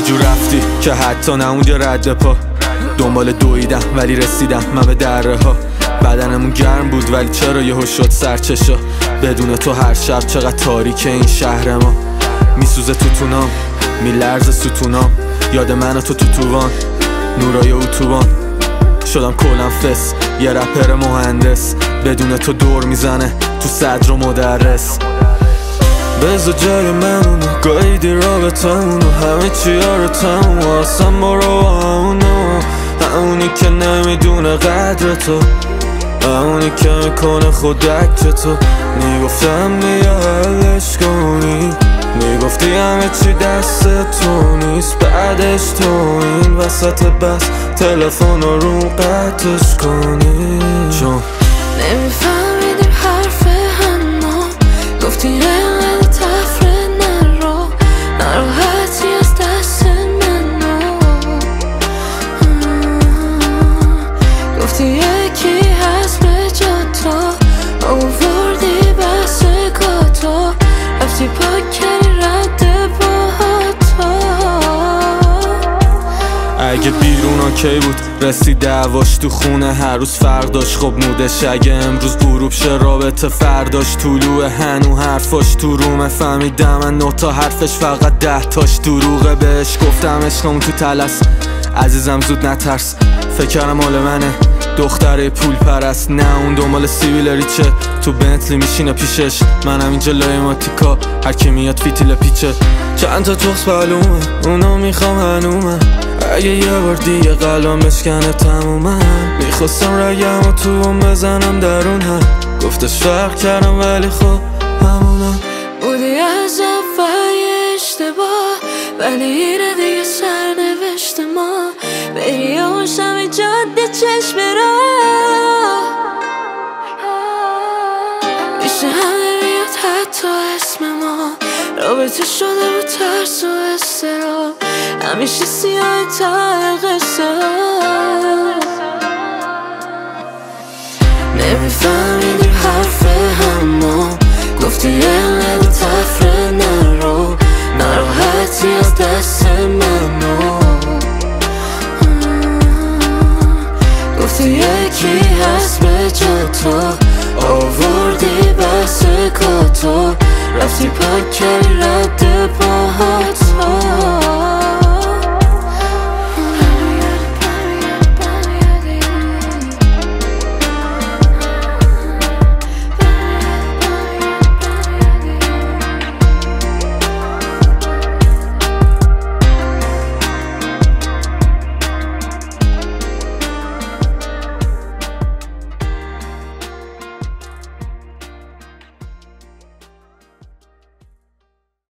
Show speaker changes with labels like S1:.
S1: یه جور رفتی که حتی نمونجا رد پا، دنبال دویدم ولی رسیدم من به دره ها. بدنمون گرم بود ولی چرا یهو شد سرچشا. بدون تو هر شب چقدر تاریکه این شهر ما. میسوزه توتونام، میلرزه ستونام، یاد من و تو توان نورای اتوبان. شدم کلم فس، یه رپر مهندس، بدون تو دور میزنه تو صدر و مدرس. بذار جای منونو، گاییدی رابطمونو، همه چیا رو تموم اصلا برو همونی که نمیدونه قدر تو، همونی که میکنه خودک تو. میگفتم بیا حلش کنی، میگفتی همه چی دست تو نیست، بعدش تو این وسط بس تلفن رو قطعش کنی. چون
S2: نمیفهمیدیم حرف همو، گفتی اینقدر تفره نرو، ناراحتی از دست منو، گفتی یکی هست به جا تو، آوردی بس کاتو، رفتی پاک کردی رد با تو.
S1: اگه بیرون آکی بود رسید دعواش تو خونه، هر روز فرق داشت خب مودش. اگه امروز غروب شه رابطه فرداش طلوع، هنو حرفاش تو رومه. فهمیدم من 9 تا حرفش فقط 10 تاش دروغه. بهش گفتم عشقمون تو تلس، عزیزم زود نترس، فکر کردم مال منه دختره پول پرست. نه اون دنبال سیبیل ریچه، تو بنتلی میشینه پیشش، منم اینجا لای ماتیکا، هر کی میاد فیتیل پیچه. چند تا تخص معلومه اونا میخوام هنومه، اگه یه بار دیگه قلبم بشکنه تمومه. میخواستم رگم و تو اون بزنم درون هم، گفتش فرق کردم ولی خب همونم.
S2: بودی از اول اشتباه، ولی اینه دیگه سرنوشت ما. بری آشم جاده چشم را، میشه همه بیاد حتی اسم ما. رابطه شده بود ترس و استراب، همیشه سیاه ته قصه. نمیفهمیدیم حرف همو، گفتی اینقدر تفره نرو، ناراحتی از دست منو، گفتی یکی هست به جا تو، آوردی بس کاتو، رفتی پاک کردی رد پاهات.